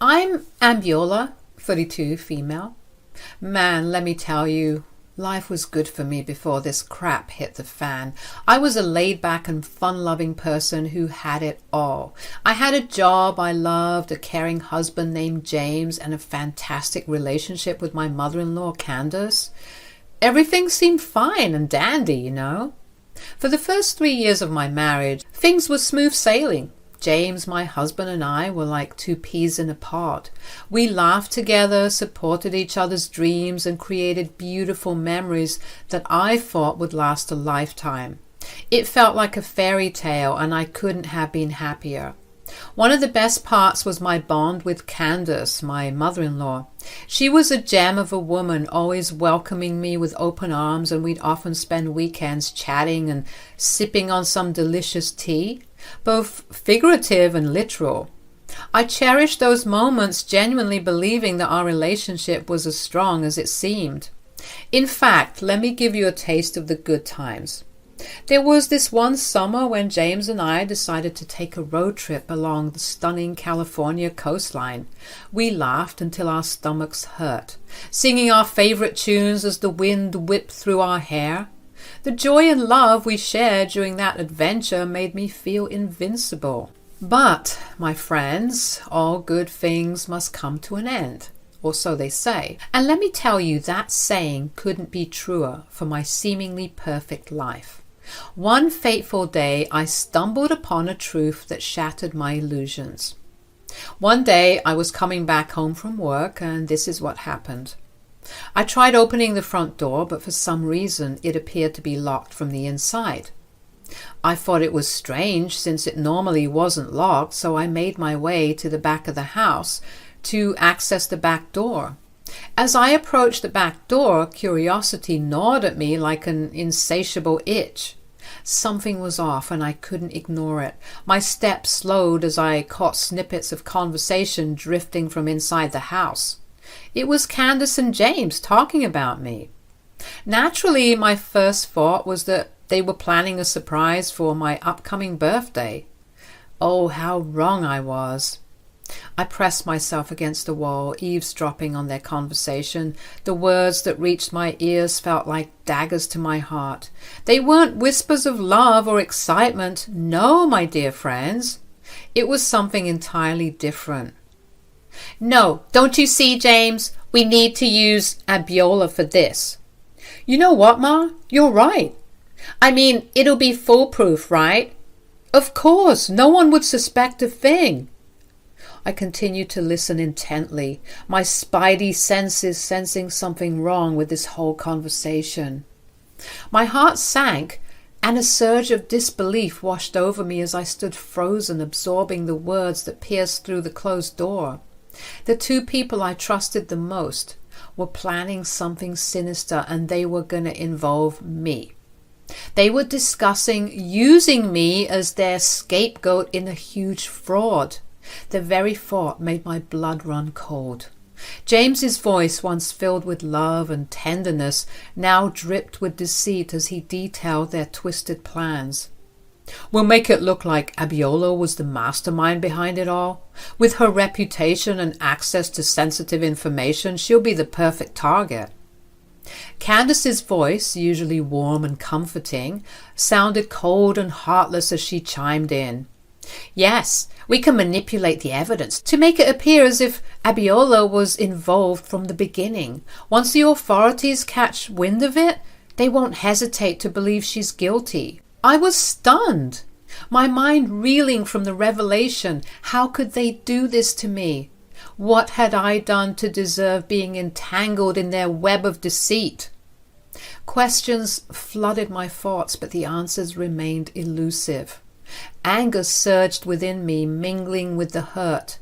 I'm Abiola, 32, female. Man, let me tell you, life was good for me before this crap hit the fan. I was a laid-back and fun-loving person who had it all. I had a job I loved, a caring husband named James, and a fantastic relationship with my mother-in-law, Candace. Everything seemed fine and dandy, you know. For the first 3 years of my marriage, things were smooth sailing. James, my husband, and I were like two peas in a pod. We laughed together, supported each other's dreams, and created beautiful memories that I thought would last a lifetime. It felt like a fairy tale, and I couldn't have been happier. One of the best parts was my bond with Candace, my mother-in-law. She was a gem of a woman, always welcoming me with open arms, and we'd often spend weekends chatting and sipping on some delicious tea, both figurative and literal. I cherished those moments, genuinely believing that our relationship was as strong as it seemed. In fact, let me give you a taste of the good times. There was this one summer when James and I decided to take a road trip along the stunning California coastline. We laughed until our stomachs hurt, singing our favorite tunes as the wind whipped through our hair. The joy and love we shared during that adventure made me feel invincible. But, my friends, all good things must come to an end, or so they say. And let me tell you, that saying couldn't be truer for my seemingly perfect life. One fateful day, I stumbled upon a truth that shattered my illusions. One day, I was coming back home from work, and this is what happened. I tried opening the front door, but for some reason, it appeared to be locked from the inside. I thought it was strange, since it normally wasn't locked, so I made my way to the back of the house to access the back door. As I approached the back door, curiosity gnawed at me like an insatiable itch. Something was off, and I couldn't ignore it. My steps slowed as I caught snippets of conversation drifting from inside the house. It was Candace and James talking about me. Naturally, my first thought was that they were planning a surprise for my upcoming birthday. Oh, how wrong I was. I pressed myself against the wall, eavesdropping on their conversation. The words that reached my ears felt like daggers to my heart. They weren't whispers of love or excitement. No, my dear friends. It was something entirely different. No, don't you see, James? We need to use Abiola for this. You know what, Ma? You're right. I mean, it'll be foolproof, right? Of course, no one would suspect a thing. I continued to listen intently, my spidey senses sensing something wrong with this whole conversation. My heart sank, and a surge of disbelief washed over me as I stood frozen, absorbing the words that pierced through the closed door. The two people I trusted the most were planning something sinister, and they were going to involve me. They were discussing using me as their scapegoat in a huge fraud. The very thought made my blood run cold. James's voice, once filled with love and tenderness, now dripped with deceit as he detailed their twisted plans. We'll make it look like Abiola was the mastermind behind it all. With her reputation and access to sensitive information, she'll be the perfect target. Candace's voice, usually warm and comforting, sounded cold and heartless as she chimed in. Yes, we can manipulate the evidence to make it appear as if Abiola was involved from the beginning. Once the authorities catch wind of it, they won't hesitate to believe she's guilty. I was stunned, my mind reeling from the revelation. How could they do this to me? What had I done to deserve being entangled in their web of deceit? Questions flooded my thoughts, but the answers remained elusive. Anger surged within me, mingling with the hurt.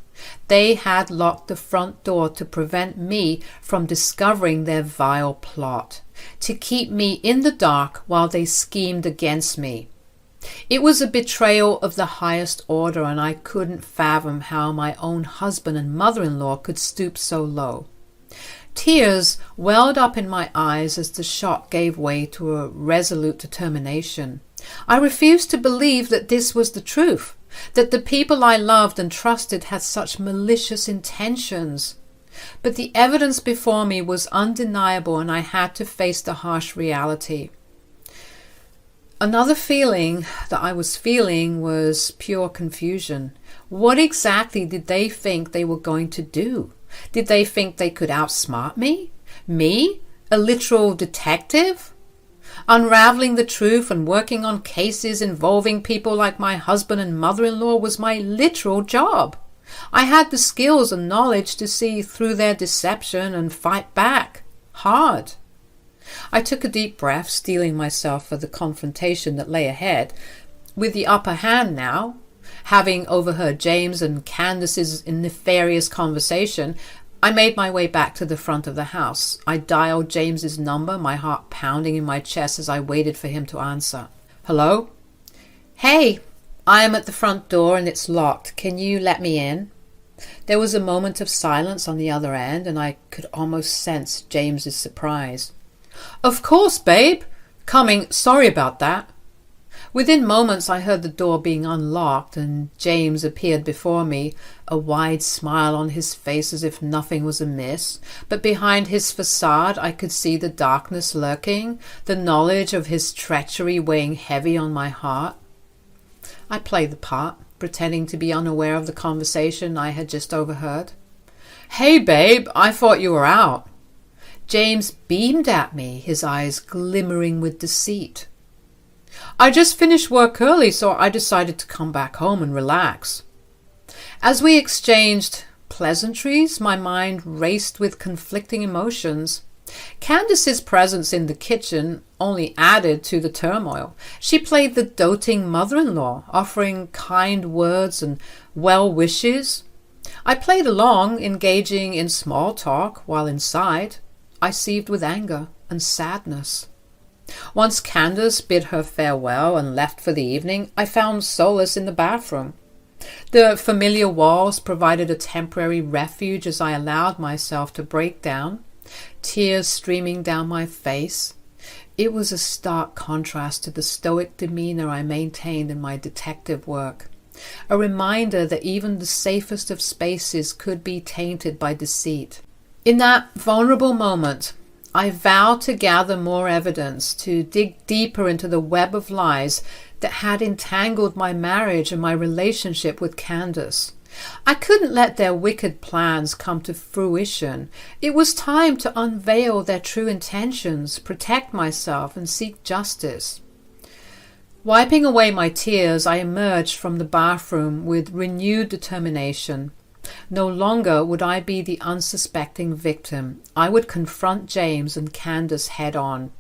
They had locked the front door to prevent me from discovering their vile plot, to keep me in the dark while they schemed against me. It was a betrayal of the highest order, and I couldn't fathom how my own husband and mother-in-law could stoop so low. Tears welled up in my eyes as the shock gave way to a resolute determination. I refused to believe that this was the truth. that the people I loved and trusted had such malicious intentions. But the evidence before me was undeniable, and I had to face the harsh reality. Another feeling that I was feeling was pure confusion. What exactly did they think they were going to do? Did they think they could outsmart me? Me? A literal detective? Unraveling the truth and working on cases involving people like my husband and mother-in-law was my literal job. I had the skills and knowledge to see through their deception and fight back. Hard. I took a deep breath, steeling myself for the confrontation that lay ahead. With the upper hand now, having overheard James and Candace's nefarious conversation, I made my way back to the front of the house. I dialed James's number, my heart pounding in my chest as I waited for him to answer. Hello? Hey, I am at the front door and it's locked. Can you let me in? There was a moment of silence on the other end, and I could almost sense James's surprise. Of course, babe. Coming. Sorry about that. Within moments I heard the door being unlocked and James appeared before me, a wide smile on his face as if nothing was amiss, but behind his facade I could see the darkness lurking, the knowledge of his treachery weighing heavy on my heart. I played the part, pretending to be unaware of the conversation I had just overheard. Hey babe, I thought you were out. James beamed at me, his eyes glimmering with deceit. I just finished work early, so I decided to come back home and relax. As we exchanged pleasantries, my mind raced with conflicting emotions. Candace's presence in the kitchen only added to the turmoil. She played the doting mother-in-law, offering kind words and well wishes. I played along, engaging in small talk, while inside I seethed with anger and sadness. Once Candace bid her farewell and left for the evening, I found solace in the bathroom. The familiar walls provided a temporary refuge as I allowed myself to break down, tears streaming down my face. It was a stark contrast to the stoic demeanor I maintained in my detective work, a reminder that even the safest of spaces could be tainted by deceit. In that vulnerable moment, I vowed to gather more evidence, to dig deeper into the web of lies that had entangled my marriage and my relationship with Candace. I couldn't let their wicked plans come to fruition. It was time to unveil their true intentions, protect myself, and seek justice. Wiping away my tears, I emerged from the bathroom with renewed determination. No longer would I be the unsuspecting victim. I would confront James and Candace head-on,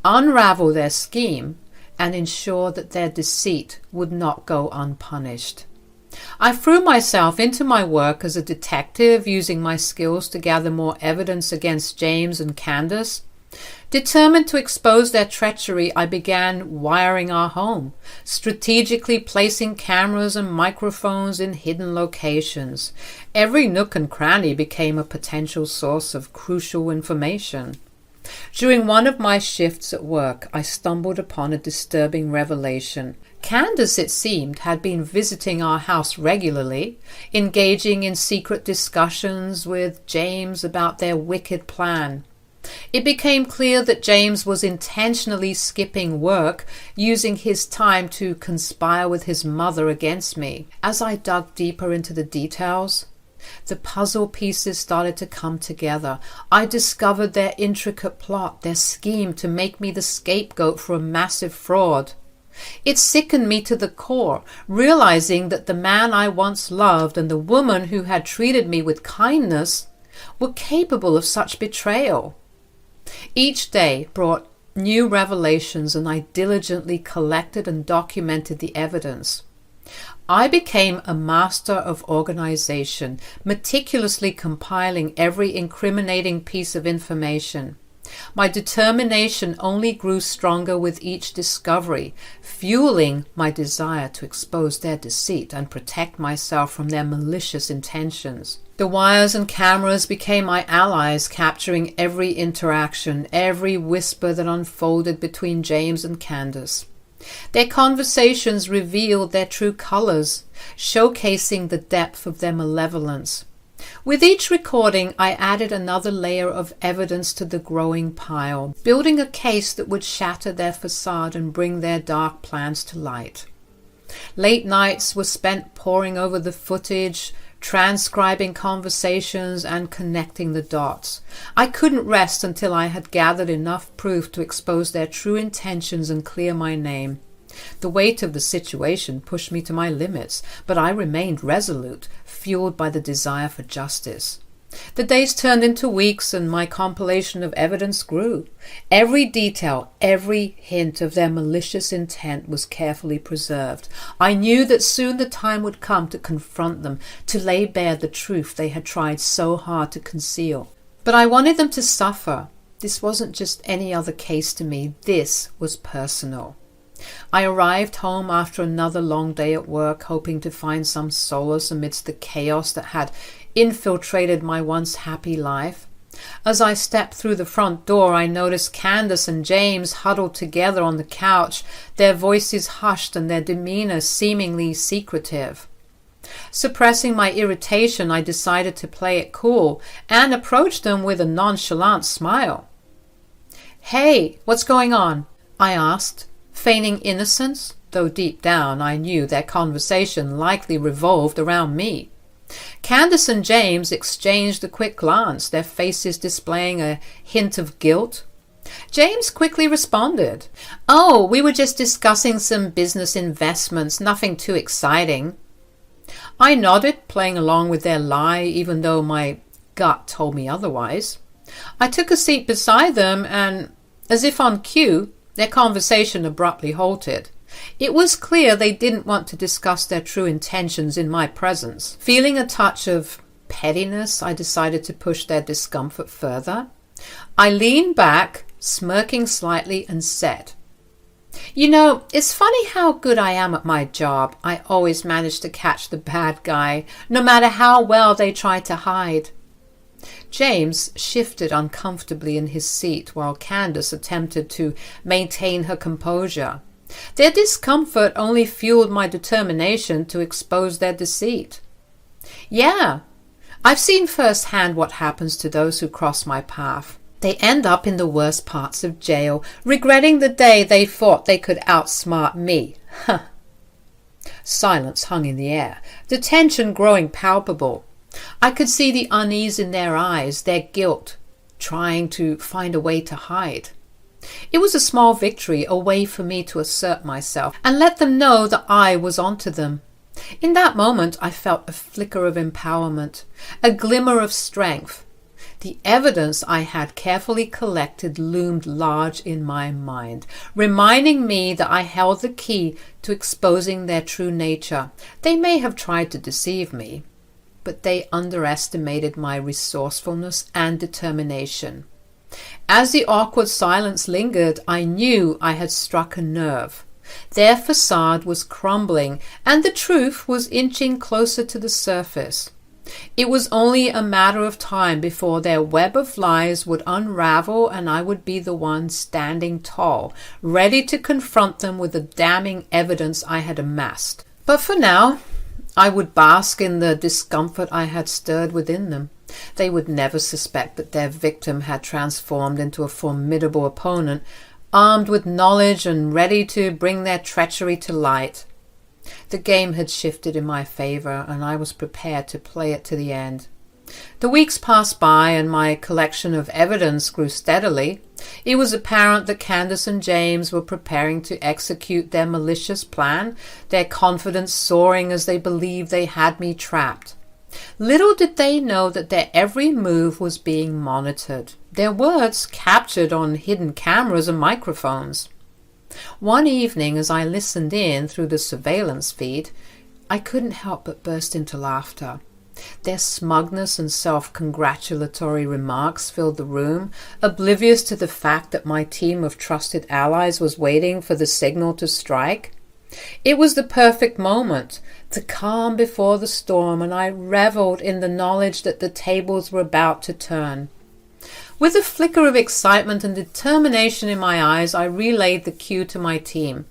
unravel their scheme, and ensure that their deceit would not go unpunished. I threw myself into my work as a detective, using my skills to gather more evidence against James and Candace. Determined to expose their treachery, I began wiring our home, strategically placing cameras and microphones in hidden locations. Every nook and cranny became a potential source of crucial information. During one of my shifts at work, I stumbled upon a disturbing revelation. Candace, it seemed, had been visiting our house regularly, engaging in secret discussions with James about their wicked plan. It became clear that James was intentionally skipping work, using his time to conspire with his mother against me. As I dug deeper into the details, the puzzle pieces started to come together. I discovered their intricate plot, their scheme to make me the scapegoat for a massive fraud. It sickened me to the core, realizing that the man I once loved and the woman who had treated me with kindness were capable of such betrayal. Each day brought new revelations, and I diligently collected and documented the evidence. I became a master of organization, meticulously compiling every incriminating piece of information. My determination only grew stronger with each discovery, fueling my desire to expose their deceit and protect myself from their malicious intentions. The wires and cameras became my allies, capturing every interaction, every whisper that unfolded between James and Candace. Their conversations revealed their true colors, showcasing the depth of their malevolence. With each recording, I added another layer of evidence to the growing pile, building a case that would shatter their facade and bring their dark plans to light. Late nights were spent poring over the footage, transcribing conversations and connecting the dots. I couldn't rest until I had gathered enough proof to expose their true intentions and clear my name. The weight of the situation pushed me to my limits, but I remained resolute, fueled by the desire for justice. The days turned into weeks, and my compilation of evidence grew. Every detail, every hint of their malicious intent was carefully preserved. I knew that soon the time would come to confront them, to lay bare the truth they had tried so hard to conceal. But I wanted them to suffer. This wasn't just any other case to me. This was personal. I arrived home after another long day at work, hoping to find some solace amidst the chaos that had infiltrated my once happy life. As I stepped through the front door, I noticed Candace and James huddled together on the couch, their voices hushed and their demeanor seemingly secretive. Suppressing my irritation, I decided to play it cool and approached them with a nonchalant smile. "Hey, what's going on?" I asked, feigning innocence, though deep down I knew their conversation likely revolved around me. Candace and James exchanged a quick glance, their faces displaying a hint of guilt. James quickly responded, "Oh, we were just discussing some business investments, nothing too exciting." I nodded, playing along with their lie, even though my gut told me otherwise. I took a seat beside them and, as if on cue, their conversation abruptly halted. It was clear they didn't want to discuss their true intentions in my presence. Feeling a touch of pettiness, I decided to push their discomfort further. I leaned back, smirking slightly, and said, "You know, it's funny how good I am at my job. I always manage to catch the bad guy, no matter how well they try to hide." James shifted uncomfortably in his seat while Candace attempted to maintain her composure. Their discomfort only fueled my determination to expose their deceit. "Yeah, I've seen firsthand what happens to those who cross my path. They end up in the worst parts of jail, regretting the day they thought they could outsmart me." Huh. Silence hung in the air, the tension growing palpable. I could see the unease in their eyes, their guilt, trying to find a way to hide. It was a small victory, a way for me to assert myself and let them know that I was onto them. In that moment, I felt a flicker of empowerment, a glimmer of strength. The evidence I had carefully collected loomed large in my mind, reminding me that I held the key to exposing their true nature. They may have tried to deceive me, but they underestimated my resourcefulness and determination. As the awkward silence lingered, I knew I had struck a nerve. Their facade was crumbling, and the truth was inching closer to the surface. It was only a matter of time before their web of lies would unravel, and I would be the one standing tall, ready to confront them with the damning evidence I had amassed. But for now, I would bask in the discomfort I had stirred within them. They would never suspect that their victim had transformed into a formidable opponent, armed with knowledge and ready to bring their treachery to light. The game had shifted in my favor, and I was prepared to play it to the end. The weeks passed by, and my collection of evidence grew steadily. It was apparent that Candace and James were preparing to execute their malicious plan, their confidence soaring as they believed they had me trapped. Little did they know that their every move was being monitored, their words captured on hidden cameras and microphones. One evening, as I listened in through the surveillance feed, I couldn't help but burst into laughter. Their smugness and self-congratulatory remarks filled the room, oblivious to the fact that my team of trusted allies was waiting for the signal to strike. It was the perfect moment, the calm before the storm, and I reveled in the knowledge that the tables were about to turn. With a flicker of excitement and determination in my eyes, I relayed the cue to my team.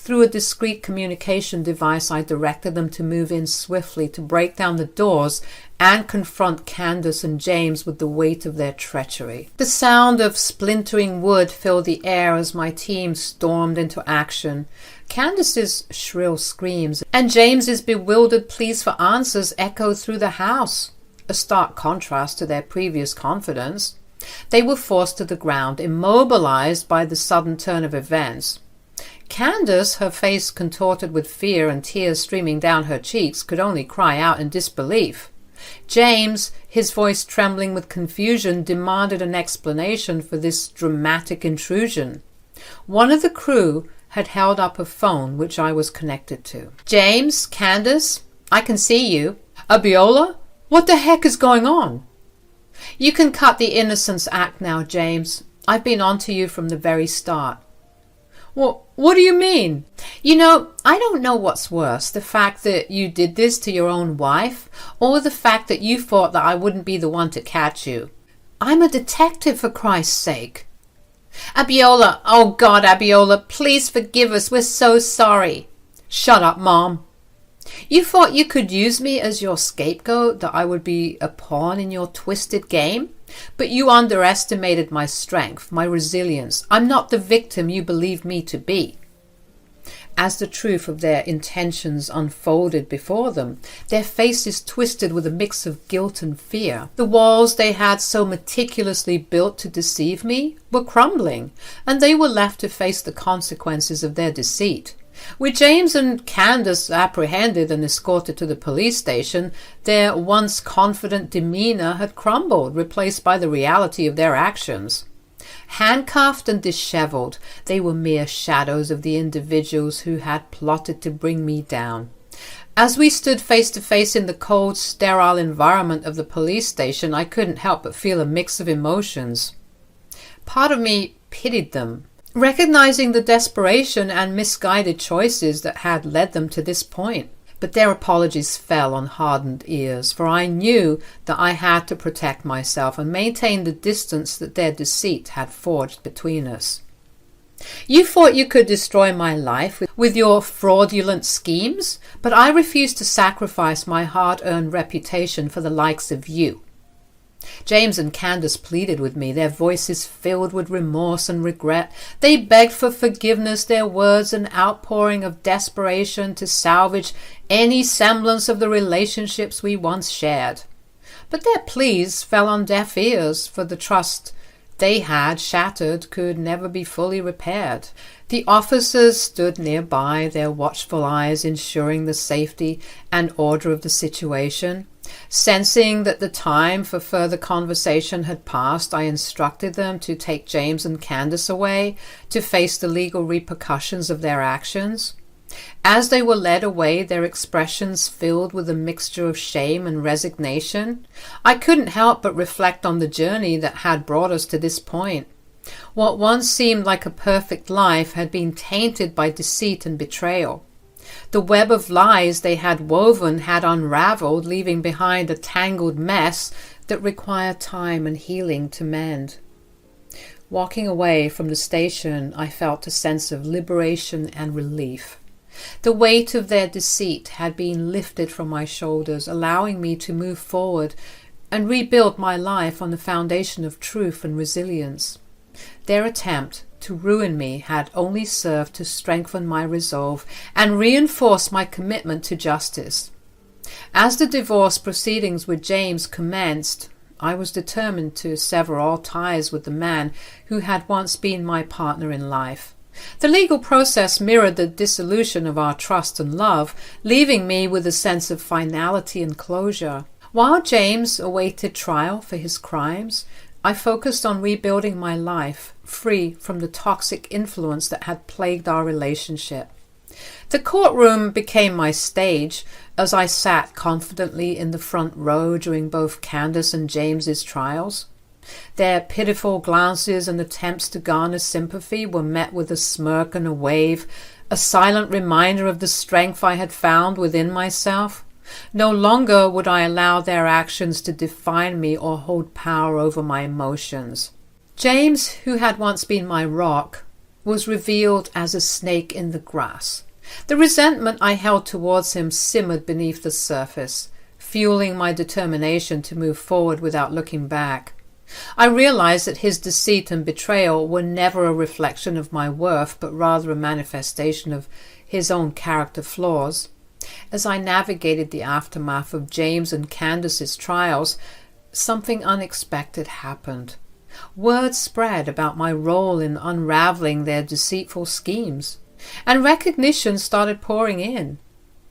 Through a discreet communication device, I directed them to move in swiftly to break down the doors and confront Candace and James with the weight of their treachery. The sound of splintering wood filled the air as my team stormed into action. Candace's shrill screams and James's bewildered pleas for answers echoed through the house, a stark contrast to their previous confidence. They were forced to the ground, immobilized by the sudden turn of events. Candace, her face contorted with fear and tears streaming down her cheeks, could only cry out in disbelief. James, his voice trembling with confusion, demanded an explanation for this dramatic intrusion. One of the crew had held up a phone which I was connected to. "James, Candace, I can see you. Abiola, what the heck is going on?" "You can cut the innocence act now, James. I've been on to you from the very start." What do you mean?" I don't know what's worse, the fact that you did this to your own wife, or the fact that you thought that I wouldn't be the one to catch you. I'm a detective, for Christ's sake." "Abiola, oh God, Abiola, please forgive us, we're so sorry." "Shut up, Mom." "You thought you could use me as your scapegoat, that I would be a pawn in your twisted game? But you underestimated my strength, my resilience. I'm not the victim you believe me to be." As the truth of their intentions unfolded before them, their faces twisted with a mix of guilt and fear. The walls they had so meticulously built to deceive me were crumbling, and they were left to face the consequences of their deceit. With James and Candace apprehended and escorted to the police station, their once confident demeanor had crumbled, replaced by the reality of their actions. Handcuffed and disheveled, they were mere shadows of the individuals who had plotted to bring me down. As we stood face to face in the cold, sterile environment of the police station, I couldn't help but feel a mix of emotions. Part of me pitied them, recognizing the desperation and misguided choices that had led them to this point. But their apologies fell on hardened ears, for I knew that I had to protect myself and maintain the distance that their deceit had forged between us. "You thought you could destroy my life with your fraudulent schemes, but I refused to sacrifice my hard-earned reputation for the likes of you." James and Candace pleaded with me, their voices filled with remorse and regret. They begged for forgiveness, their words an outpouring of desperation to salvage any semblance of the relationships we once shared. But their pleas fell on deaf ears, for the trust they had shattered could never be fully repaired. The officers stood nearby, their watchful eyes ensuring the safety and order of the situation. Sensing that the time for further conversation had passed, I instructed them to take James and Candace away to face the legal repercussions of their actions. As they were led away, their expressions filled with a mixture of shame and resignation. I couldn't help but reflect on the journey that had brought us to this point. What once seemed like a perfect life had been tainted by deceit and betrayal. The web of lies they had woven had unraveled, leaving behind a tangled mess that required time and healing to mend. Walking away from the station, I felt a sense of liberation and relief. The weight of their deceit had been lifted from my shoulders, allowing me to move forward and rebuild my life on the foundation of truth and resilience. Their attempt to ruin me had only served to strengthen my resolve and reinforce my commitment to justice. As the divorce proceedings with James commenced, I was determined to sever all ties with the man who had once been my partner in life. The legal process mirrored the dissolution of our trust and love, leaving me with a sense of finality and closure. While James awaited trial for his crimes, I focused on rebuilding my life, free from the toxic influence that had plagued our relationship. The courtroom became my stage as I sat confidently in the front row during both Candace and James's trials. Their pitiful glances and attempts to garner sympathy were met with a smirk and a wave, a silent reminder of the strength I had found within myself. No longer would I allow their actions to define me or hold power over my emotions. James, who had once been my rock, was revealed as a snake in the grass. The resentment I held towards him simmered beneath the surface, fueling my determination to move forward without looking back. I realized that his deceit and betrayal were never a reflection of my worth, but rather a manifestation of his own character flaws. As I navigated the aftermath of James and Candace's trials, something unexpected happened. Word spread about my role in unraveling their deceitful schemes, and recognition started pouring in.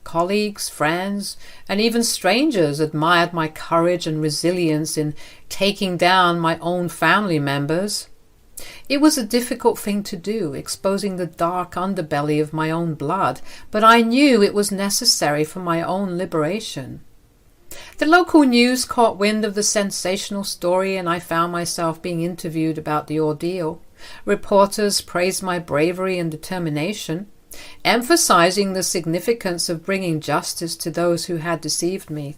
Colleagues, friends, and even strangers admired my courage and resilience in taking down my own family members. It was a difficult thing to do, exposing the dark underbelly of my own blood, but I knew it was necessary for my own liberation. The local news caught wind of the sensational story, and I found myself being interviewed about the ordeal. Reporters praised my bravery and determination, emphasizing the significance of bringing justice to those who had deceived me.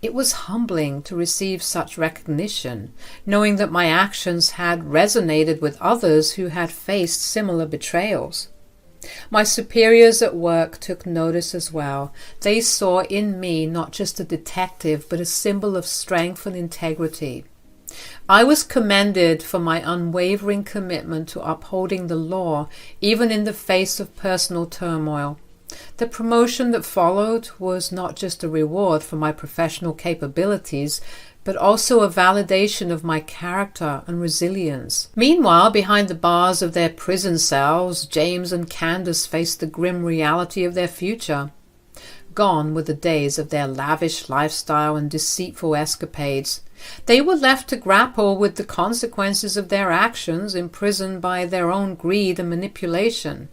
It was humbling to receive such recognition, knowing that my actions had resonated with others who had faced similar betrayals. My superiors at work took notice as well. They saw in me not just a detective, but a symbol of strength and integrity. I was commended for my unwavering commitment to upholding the law, even in the face of personal turmoil. The promotion that followed was not just a reward for my professional capabilities, but also a validation of my character and resilience. Meanwhile, behind the bars of their prison cells, James and Candace faced the grim reality of their future. Gone were the days of their lavish lifestyle and deceitful escapades. They were left to grapple with the consequences of their actions, imprisoned by their own greed and manipulation.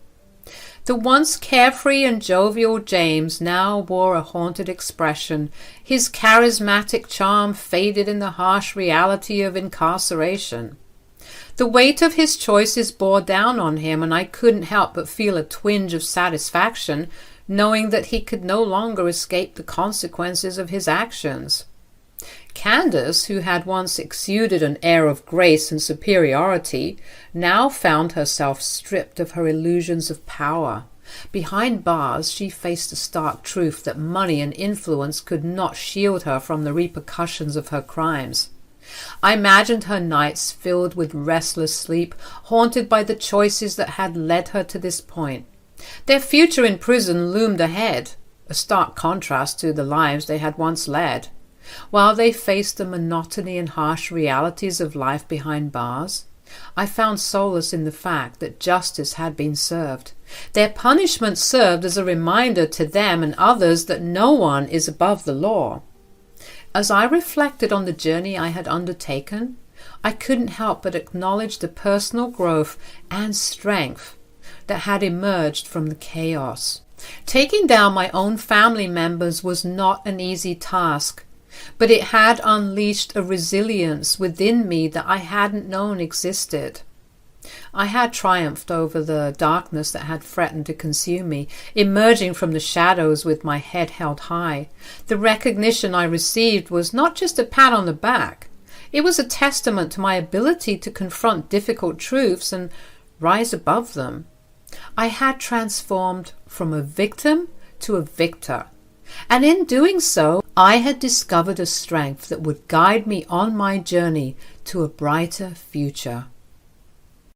The once carefree and jovial James now wore a haunted expression. His charismatic charm faded in the harsh reality of incarceration. The weight of his choices bore down on him, and I couldn't help but feel a twinge of satisfaction, knowing that he could no longer escape the consequences of his actions. Candace, who had once exuded an air of grace and superiority, now found herself stripped of her illusions of power. Behind bars, she faced the stark truth that money and influence could not shield her from the repercussions of her crimes. I imagined her nights filled with restless sleep, haunted by the choices that had led her to this point. Their future in prison loomed ahead, a stark contrast to the lives they had once led. While they faced the monotony and harsh realities of life behind bars, I found solace in the fact that justice had been served. Their punishment served as a reminder to them and others that no one is above the law. As I reflected on the journey I had undertaken, I couldn't help but acknowledge the personal growth and strength that had emerged from the chaos. Taking down my own family members was not an easy task, but it had unleashed a resilience within me that I hadn't known existed. I had triumphed over the darkness that had threatened to consume me, emerging from the shadows with my head held high. The recognition I received was not just a pat on the back. It was a testament to my ability to confront difficult truths and rise above them. I had transformed from a victim to a victor. And in doing so, I had discovered a strength that would guide me on my journey to a brighter future.